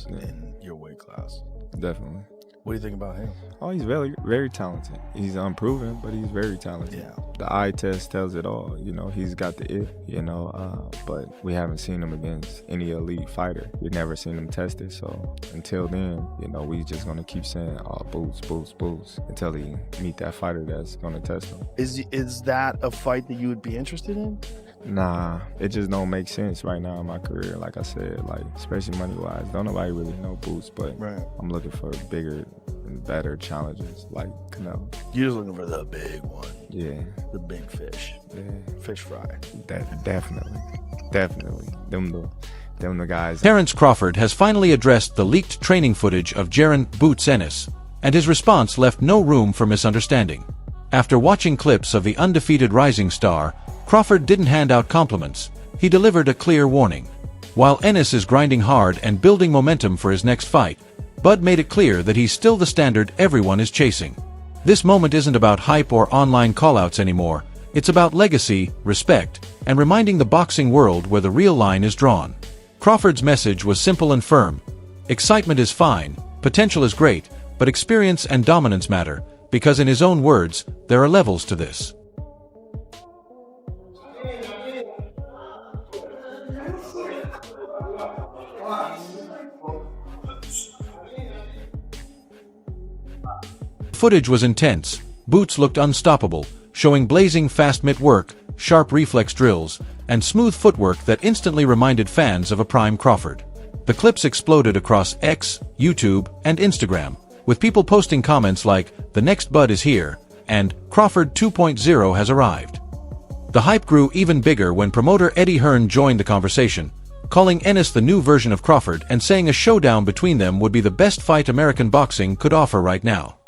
in your weight class. Definitely. What do you think about him? Oh, he's very, very talented. He's unproven, but he's very talented. Yeah. The eye test tells it all. You know, he's got the it, but we haven't seen him against any elite fighter. We've never seen him tested. So until then, you know, we just going to keep saying, oh, boost, boost, boost, until he meet that fighter that's going to test him. Is that a fight that you would be interested in? Nah, it just don't make sense right now in my career. Like I said, like especially money-wise, don't nobody really know Boots, but I'm looking for bigger and better challenges like Canelo. You're just looking for the big one. Yeah. The big fish. Yeah. Fish fry. Definitely. Them the guys. Terence Crawford has finally addressed the leaked training footage of Jaron "Boots" Ennis, and his response left no room for misunderstanding. After watching clips of the undefeated rising star, Crawford didn't hand out compliments. He delivered a clear warning. While Ennis is grinding hard and building momentum for his next fight, Bud made it clear that he's still the standard everyone is chasing. This moment isn't about hype or online callouts anymore. It's about legacy, respect, and reminding the boxing world where the real line is drawn. Crawford's message was simple and firm. Excitement is fine, potential is great, but experience and dominance matter, because in his own words, there are levels to this. Footage was intense. Boots looked unstoppable, showing blazing fast mitt work, sharp reflex drills, and smooth footwork that instantly reminded fans of a prime Crawford. The clips exploded across X, YouTube, and Instagram, with people posting comments like, "The next Bud is here," and "Crawford 2.0 has arrived." The hype grew even bigger when promoter Eddie Hearn joined the conversation, calling Ennis the new version of Crawford and saying a showdown between them would be the best fight American boxing could offer right now.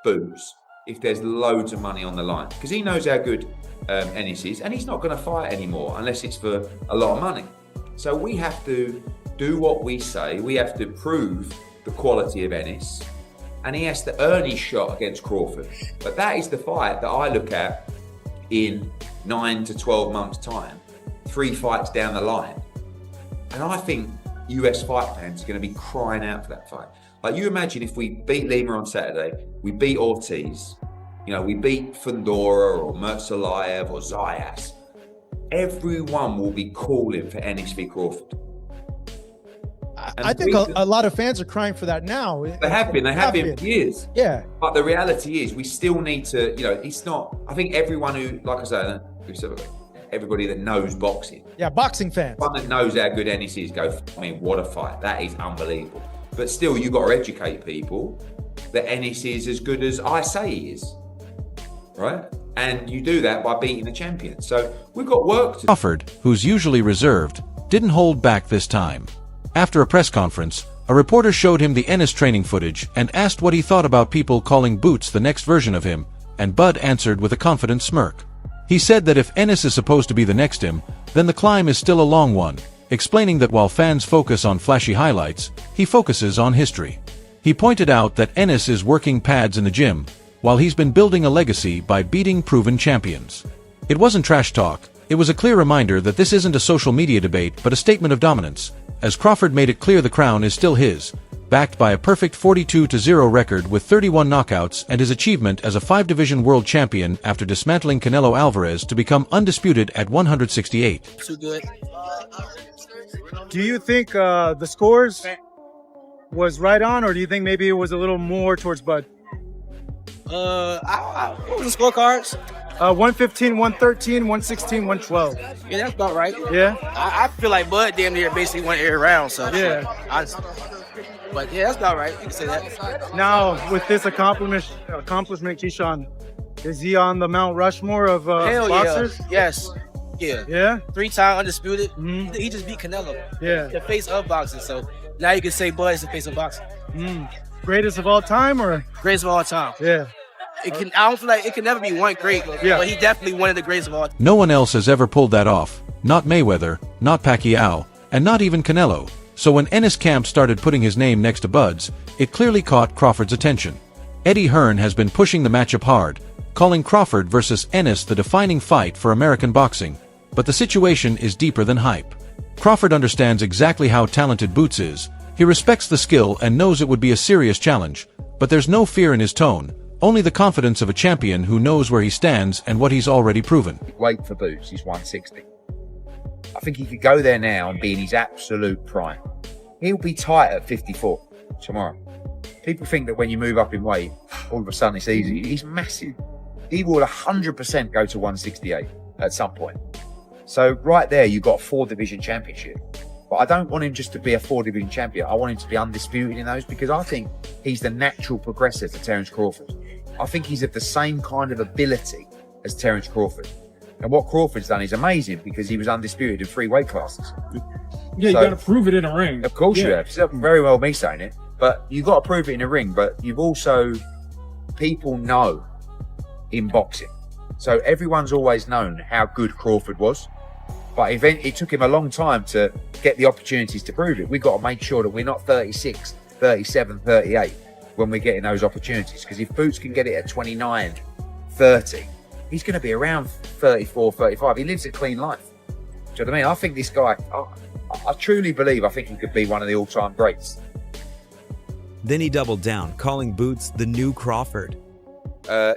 Boots if there's loads of money on the line, because he knows how good Ennis is, and he's not going to fight anymore unless it's for a lot of money. So we have to do what we say. We have to prove the quality of Ennis, and he has to earn his shot against Crawford. But that is the fight that I look at in 9 to 12 months time, 3 fights down the line, and I think US fight fans are going to be crying out for that fight. Like, you imagine if we beat Lima on Saturday, we beat Ortiz, you know, we beat Fundora or Mertzalayev or Zayas. Everyone will be calling for Ennis v. Crawford. I think a lot of fans are crying for that now. They have been for years. Yeah. But the reality is, we still need to, you know, it's not, I think everyone who, like I say, everybody that knows boxing. Yeah, boxing fans. One that knows how good Ennis is go, I mean, what a fight. That is unbelievable. But still, you've got to educate people that Ennis is as good as I say he is, right? And you do that by beating the champion. So we've got work to do. Crawford, who's usually reserved, didn't hold back this time. After a press conference, a reporter showed him the Ennis training footage and asked what he thought about people calling Boots the next version of him, and Bud answered with a confident smirk. He said that if Ennis is supposed to be the next him, then the climb is still a long one, explaining that while fans focus on flashy highlights, he focuses on history. He pointed out that Ennis is working pads in the gym, while he's been building a legacy by beating proven champions. It wasn't trash talk, it was a clear reminder that this isn't a social media debate but a statement of dominance, as Crawford made it clear the crown is still his, backed by a perfect 42-0 record with 31 knockouts and his achievement as a 5-division world champion after dismantling Canelo Alvarez to become undisputed at 168. Too good. Do you think the scores was right on, or do you think maybe it was a little more towards Bud? What was the scorecards? 115, 113, 116, 112. Yeah, that's about right. Yeah? I feel like Bud damn near basically went every round, so. Yeah. But yeah, that's about right. You can say that. Now, with this accomplishment, Keyshawn, is he on the Mount Rushmore of Hell boxers? Yeah. Yes. Yeah. Yeah? 3-time undisputed. Mm-hmm. He just beat Canelo. Yeah. The face of boxing. So now you can say Bud is the face of boxing. Greatest of all time, or? Greatest of all time. Yeah. I don't feel like it can never be one great, but he definitely one of the greatest of all time. No one else has ever pulled that off, not Mayweather, not Pacquiao, and not even Canelo. So when Ennis Camp started putting his name next to Bud's, it clearly caught Crawford's attention. Eddie Hearn has been pushing the matchup hard, calling Crawford versus Ennis the defining fight for American boxing. But the situation is deeper than hype. Crawford understands exactly how talented Boots is, He respects the skill and knows it would be a serious challenge, but there's no fear in his tone, only the confidence of a champion who knows where he stands and what he's already proven. Weight for Boots is 160. I think he could go there now and be in his absolute prime. He'll be tight at 54 tomorrow. People think that when you move up in weight, all of a sudden it's easy. He's massive. He will 100% go to 168 at some point. So right there, you've got a 4-division championship. But I don't want him just to be a 4-division champion. I want him to be undisputed in those, because I think he's the natural progressor to Terence Crawford. I think he's of the same kind of ability as Terence Crawford. And what Crawford's done is amazing, because he was undisputed in 3 weight classes. Yeah, you got to prove it in a ring. Of course you have. It's very well me saying it. But you've got to prove it in a ring. But you've also, people know in boxing. So everyone's always known how good Crawford was. But it took him a long time to get the opportunities to prove it. We've got to make sure that we're not 36, 37, 38 when we're getting those opportunities. Because if Boots can get it at 29, 30, he's going to be around 34, 35. He lives a clean life. Do you know what I mean? I think this guy, I truly believe, I think he could be one of the all-time greats. Then he doubled down, calling Boots the new Crawford.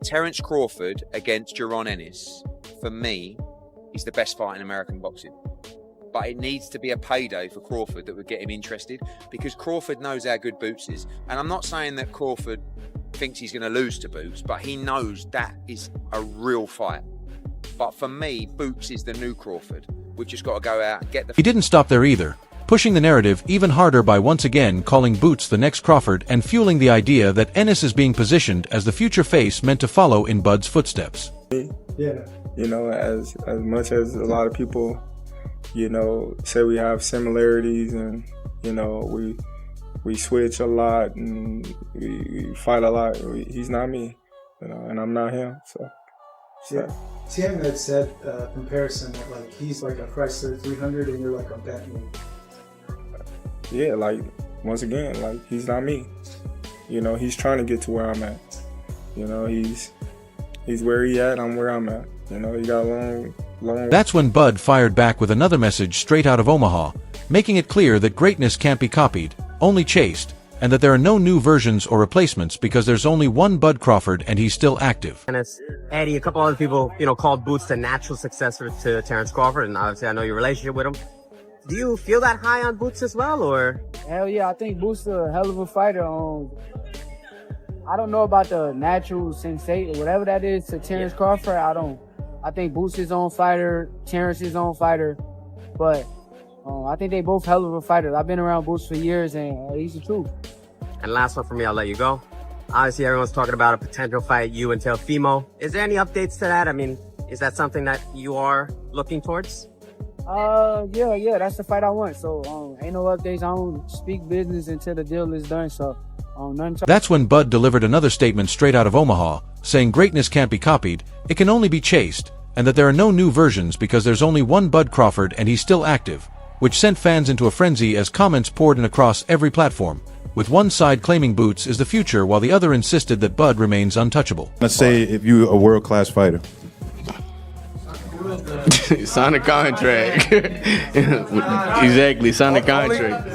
Terence Crawford against Ennis, for me, is the best fight in American boxing. But it needs to be a payday for Crawford that would get him interested, because Crawford knows how good Boots is. And I'm not saying that Crawford thinks he's going to lose to Boots, but he knows that is a real fight. But for me, Boots is the new Crawford. We've just got to go out and get the... He didn't stop there either, pushing the narrative even harder by once again calling Boots the next Crawford and fueling the idea that Ennis is being positioned as the future face meant to follow in Bud's footsteps. Yeah. You know, as much as a lot of people, you know, say we have similarities and, you know, we switch a lot and we fight a lot, he's not me, you know, and I'm not him, so. Yeah. Tim had said comparison that like he's like a Chrysler 300 and you're like a Bentley. Yeah, like once again, like he's not me. You know, he's trying to get to where I'm at. You know, he's where he at, I'm where I'm at. You know, he got a long. That's when Bud fired back with another message straight out of Omaha, making it clear that greatness can't be copied, only chased, and that there are no new versions or replacements because there's only one Bud Crawford and he's still active. And it's Eddie, a couple other people, you know, called Boots the natural successor to Terence Crawford, and obviously I know your relationship with him. Do you feel that high on Boots as well, or? Hell yeah, I think Boots is a hell of a fighter. I don't know about the natural sensation, whatever that is to Terence Crawford. I think Boots is his own fighter, Terence is his own fighter, but I think they both hell of a fighters. I've been around Boots for years, and he's the truth. And last one for me, I'll let you go. Obviously, everyone's talking about a potential fight, you and Teofimo. Is there any updates to that? I mean, is that something that you are looking towards? Yeah, that's the fight I want. So, ain't no updates. I don't speak business until the deal is done. So, nothing. That's when Bud delivered another statement straight out of Omaha, saying greatness can't be copied, it can only be chased, and that there are no new versions because there's only one Bud Crawford and he's still active, which sent fans into a frenzy as comments poured in across every platform, with one side claiming Boots is the future while the other insisted that Bud remains untouchable. Let's say if you're a world-class fighter. Sign a contract. Exactly, sign a contract.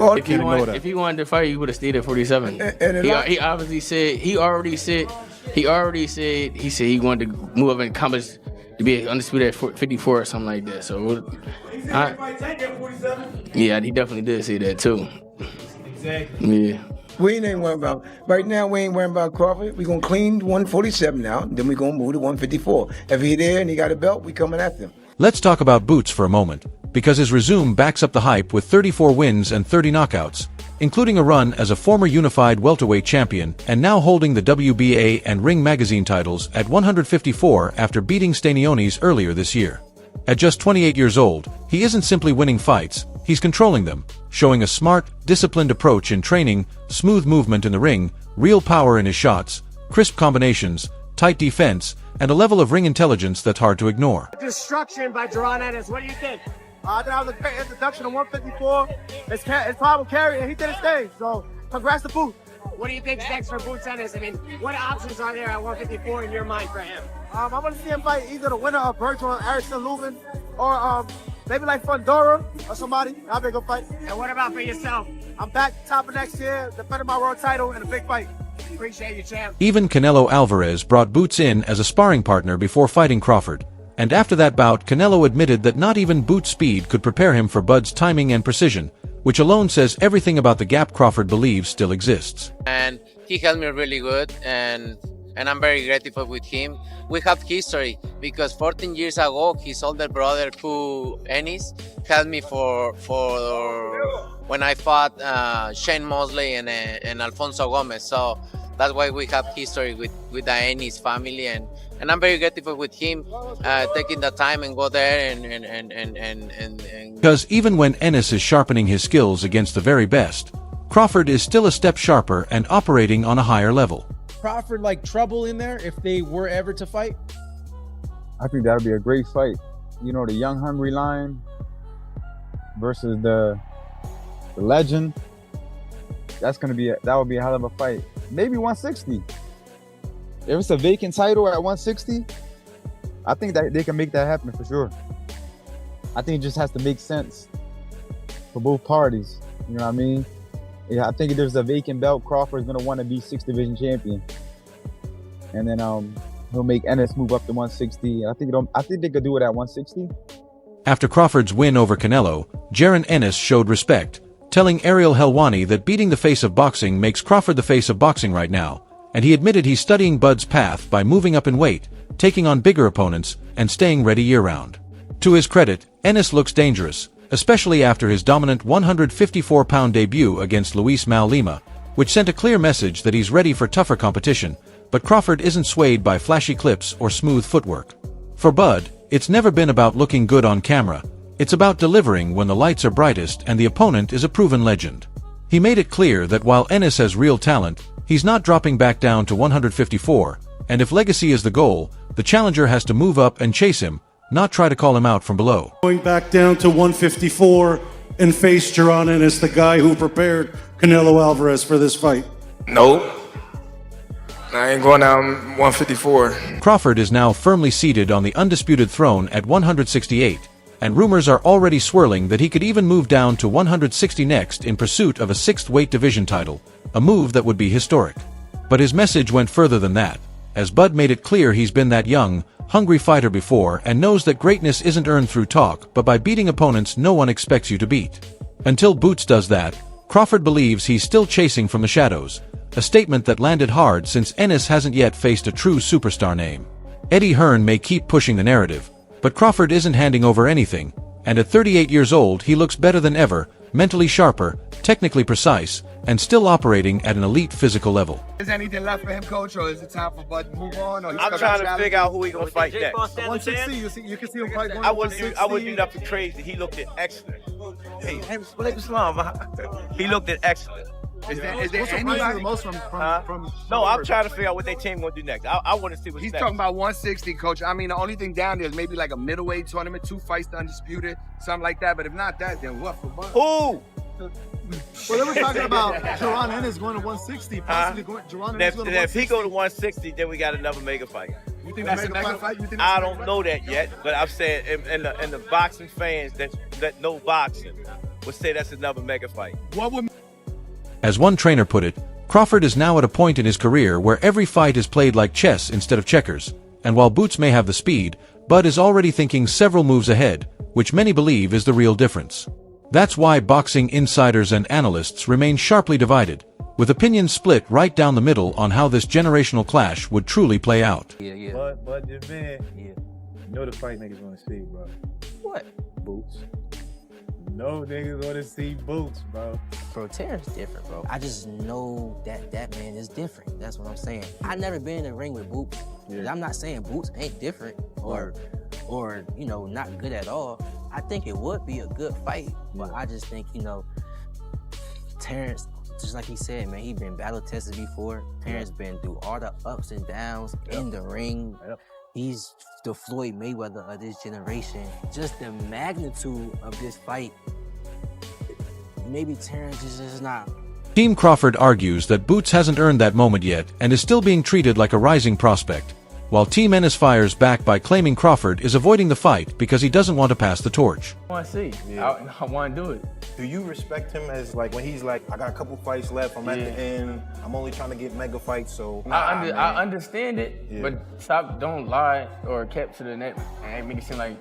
If he wanted to fight, he would have stayed at 47. He obviously said he said he wanted to move up and accomplish to be undisputed at 54 or something like that. So, yeah, he definitely did say that too. Exactly. Yeah. We ain't worried about, right now we ain't worried about Crawford. We're going to clean 147 now, then we're going to move to 154. If he there and he got a belt, we coming after him. Let's talk about Boots for a moment, because his resume backs up the hype with 34 wins and 30 knockouts, including a run as a former unified welterweight champion and now holding the WBA and Ring Magazine titles at 154 after beating Stanionis earlier this year. At just 28 years old, he isn't simply winning fights, he's controlling them, showing a smart, disciplined approach in training, smooth movement in the ring, real power in his shots, crisp combinations, tight defense, and a level of ring intelligence that's hard to ignore. Destruction by Ennis. What do you think? I think that was a great introduction to 154. It's Pablo carry, and he did his thing. So, congrats to Boots. What do you think's next for Boots Ennis? I mean, what options are there at 154 in your mind for him? I want to see him fight either the winner of Bertrand Erickson Lubin or maybe like Fundora or somebody. That'd be a good fight. And what about for yourself? I'm back top of next year, defending my world title in a big fight. Appreciate you, champ. Even Canelo Alvarez brought Boots in as a sparring partner before fighting Crawford. And after that bout, Canelo admitted that not even Boots' speed could prepare him for Bud's timing and precision, which alone says everything about the gap Crawford believes still exists. And he helped me really good, and I'm very grateful with him. We have history because 14 years ago, his older brother, Ennis, helped me for when I fought Shane Mosley and Alfonso Gomez. So that's why we have history with the Ennis family, and I'm very grateful with him taking the time and go there and because even when Ennis is sharpening his skills against the very best, Crawford is still a step sharper and operating on a higher level. Crawford like trouble in there if they were ever to fight? I think that would be a great fight. You know, the young hungry lion versus the legend. That would be a hell of a fight. Maybe 160. If it's a vacant title at 160, I think that they can make that happen for sure. I think it just has to make sense for both parties. You know what I mean? Yeah, I think if there's a vacant belt, Crawford's gonna want to be 6th division champion, and then he'll make Ennis move up to 160. I think they could do it at 160. After Crawford's win over Canelo, Jaron Ennis showed respect, telling Ariel Helwani that beating the face of boxing makes Crawford the face of boxing right now, and he admitted he's studying Bud's path by moving up in weight, taking on bigger opponents, and staying ready year-round. To his credit, Ennis looks dangerous, especially after his dominant 154-pound debut against Luis Mal Lima, which sent a clear message that he's ready for tougher competition, but Crawford isn't swayed by flashy clips or smooth footwork. For Bud, it's never been about looking good on camera, it's about delivering when the lights are brightest and the opponent is a proven legend. He made it clear that while Ennis has real talent, he's not dropping back down to 154, and if legacy is the goal, the challenger has to move up and chase him, not try to call him out from below. Going back down to 154 and face Jaron Ennis, the guy who prepared Canelo Alvarez for this fight. No, I ain't going down 154. Crawford is now firmly seated on the undisputed throne at 168, and rumors are already swirling that he could even move down to 160 next in pursuit of a 6th weight division title, a move that would be historic. But his message went further than that, as Bud made it clear he's been that young, hungry fighter before and knows that greatness isn't earned through talk but by beating opponents no one expects you to beat. Until Boots does that, Crawford believes he's still chasing from the shadows, a statement that landed hard since Ennis hasn't yet faced a true superstar name. Eddie Hearn may keep pushing the narrative, but Crawford isn't handing over anything, and at 38 years old he looks better than ever, mentally sharper, technically precise, and still operating at an elite physical level. Is anything left for him, coach, or is it time for Bud to move on? Or I'm trying to figure out who he gonna fight next. 160, you can see him fight I wouldn't do nothing crazy. He looked at excellent. Hey, he looked at excellent. Is there anybody the most from No, I'm trying to figure out what their team gonna do next. I want to see what's He's next. talking about 160, coach. I mean, the only thing down there is maybe like a middleweight tournament, 2 fights undisputed, something like that. But if not that, then what for Bud? Who? Well, they were talking about Jaron Ennis going to 160, possibly Jaron Ennis going to 160. If he go to 160, then we got another mega fight. You think that's a mega fight? I don't know that yet, but I'm saying, and the boxing fans that know boxing would say that's another mega fight. What would? As one trainer put it, Crawford is now at a point in his career where every fight is played like chess instead of checkers, and while Boots may have the speed, Bud is already thinking several moves ahead, which many believe is the real difference. That's why boxing insiders and analysts remain sharply divided, with opinions split right down the middle on how this generational clash would truly play out. But the man, you know the fight niggas want to see, bro. What? Boots. No niggas want to see Boots, bro. Bro, Terence different, bro. I just know that man is different. That's what I'm saying. I never been in the ring with Boots. Yeah. I'm not saying Boots ain't different or you know, not good at all. I think it would be a good fight, but I just think, you know, Terence, just like he said, man, he been battle tested before. Terence been through all the ups and downs in the ring. He's the Floyd Mayweather of this generation. Just the magnitude of this fight, maybe Terence is just not. Team Crawford argues that Boots hasn't earned that moment yet and is still being treated like a rising prospect. while Team Ennis fires back by claiming Crawford is avoiding the fight because he doesn't want to pass the torch. I want to see. Yeah. I want to do it. Do you respect him as like when he's like, I got a couple fights left, I'm at the end, I'm only trying to get mega fights, so I understand it, but don't lie or kept to the net and make it seem like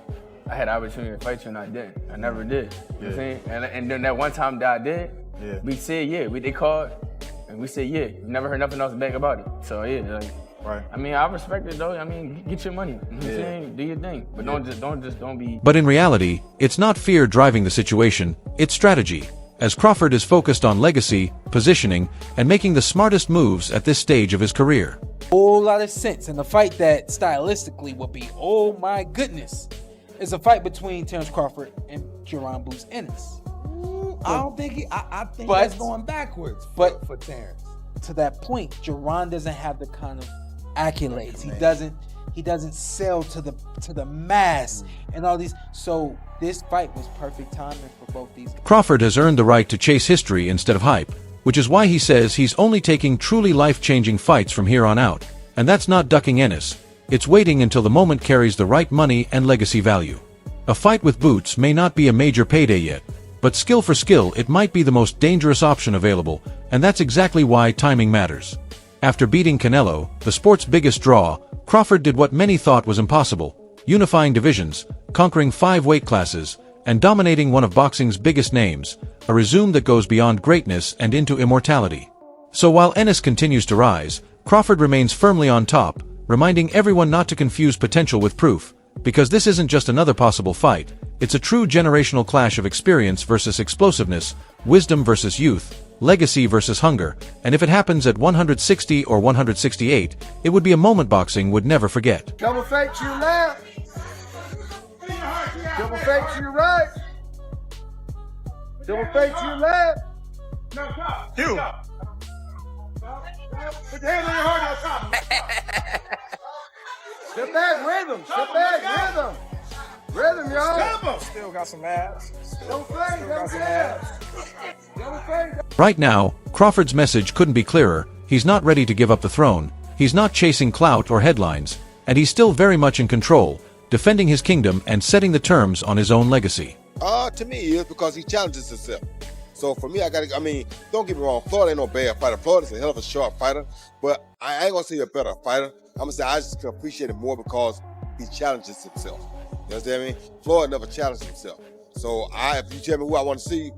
I had the opportunity to fight you and I didn't. I never did. You know what I'm saying? And then that one time that I did, we said they called and we said we never heard nothing else back about it. So right. I mean, I respect it though. I mean, get your money. You know what I'm saying? Do your thing. But don't be. But in reality, it's not fear driving the situation, it's strategy, as Crawford is focused on legacy, positioning, and making the smartest moves at this stage of his career. Whole lot of sense. And the fight that stylistically would be, oh my goodness, is a fight between Terence Crawford and Jaron Boots Ennis. I don't think I think that's going backwards for Terence. To that point, Jaron doesn't have the kind of accolades. He doesn't sell to the mass and all these. So this fight was perfect timing for both these guys. Crawford has earned the right to chase history instead of hype, which is why he says he's only taking truly life-changing fights from here on out. And that's not ducking Ennis. It's waiting until the moment carries the right money and legacy value. A fight with Boots may not be a major payday yet, but skill for skill it might be the most dangerous option available, and that's exactly why timing matters. After beating Canelo, the sport's biggest draw, Crawford did what many thought was impossible, unifying divisions, conquering 5 weight classes, and dominating one of boxing's biggest names, a resume that goes beyond greatness and into immortality. So while Ennis continues to rise, Crawford remains firmly on top, reminding everyone not to confuse potential with proof, because this isn't just another possible fight, it's a true generational clash of experience versus explosiveness, wisdom versus youth, legacy versus hunger, and if it happens at 160 or 168, it would be a moment boxing would never forget. Double fake to your left. Double fake to your right. Double fake to your left. You. Put your hand on your heart on top. Step back, rhythm. Step back, rhythm. Rhythm, y'all. Still got some abs. Don't fake, don't fake. Right now, Crawford's message couldn't be clearer. He's not ready to give up the throne, he's not chasing clout or headlines, and he's still very much in control, defending his kingdom and setting the terms on his own legacy. To me, it's because he challenges himself. So for me, don't get me wrong, Floyd ain't no bad fighter. Floyd is a hell of a sharp fighter, but I ain't gonna say a better fighter. I'm gonna say I just can appreciate it more because he challenges himself. You understand me? Floyd never challenged himself. So if you tell me who I want to see,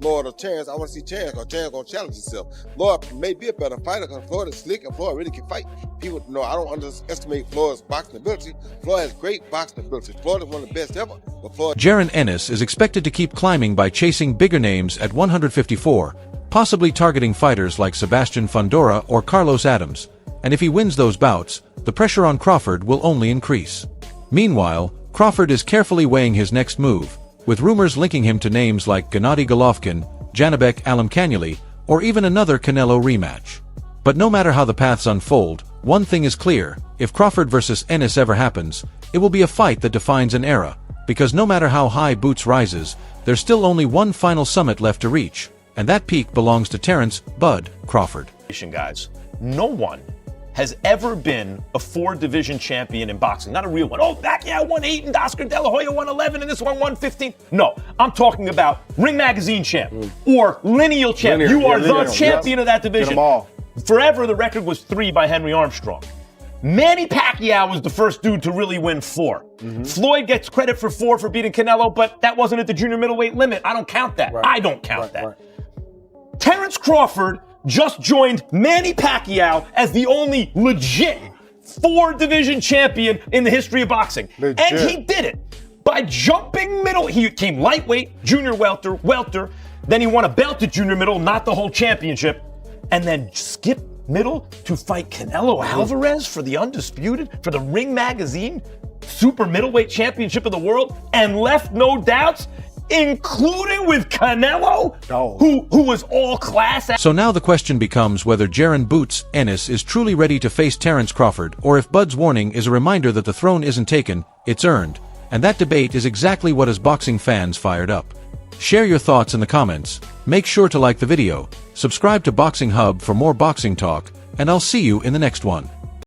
Floyd or Terence, I want to see Terence because Terence gonna challenge himself. Floyd may be a better fighter because Floyd is slick and Floyd really can fight. People know I don't underestimate Floyd's boxing ability. Floyd has great boxing ability. Floyd is one of the best ever. But Jaron Ennis is expected to keep climbing by chasing bigger names at 154, possibly targeting fighters like Sebastian Fundora or Carlos Adams. And if he wins those bouts, the pressure on Crawford will only increase. Meanwhile, Crawford is carefully weighing his next move, with rumors linking him to names like Gennady Golovkin, Janibek Alimkhanuly, or even another Canelo rematch. But no matter how the paths unfold, one thing is clear: if Crawford versus Ennis ever happens, it will be a fight that defines an era, because no matter how high Boots rises, there's still only one final summit left to reach, and that peak belongs to Terence "Bud" Crawford. Guys, no one has ever been a 4-division champion in boxing. Not a real one. Oh, Pacquiao won 8 and Oscar De La Hoya won 11 and this one won 15. No, I'm talking about Ring Magazine champ or lineal champ. You are the champion of that division. Get them all. Forever, the record was 3 by Henry Armstrong. Manny Pacquiao was the first dude to really win 4. Floyd gets credit for 4 for beating Canelo, but that wasn't at the junior middleweight limit. I don't count that. I don't count that. Terence Crawford just joined Manny Pacquiao as the only legit 4-division champion in the history of boxing. And he did it by jumping middle. He came lightweight, junior welter, then he won a belt at junior middle, not the whole championship, and then skipped middle to fight Canelo Alvarez for the for the Ring Magazine super middleweight championship of the world, and left no doubts, including with Canelo, who was all class. So now the question becomes whether Jaron "Boots" Ennis is truly ready to face Terence Crawford, or if Bud's warning is a reminder that the throne isn't taken, it's earned. And that debate is exactly what has boxing fans fired up. Share your thoughts in the comments, make sure to like the video, subscribe to Boxing Hub for more boxing talk, and I'll see you in the next one.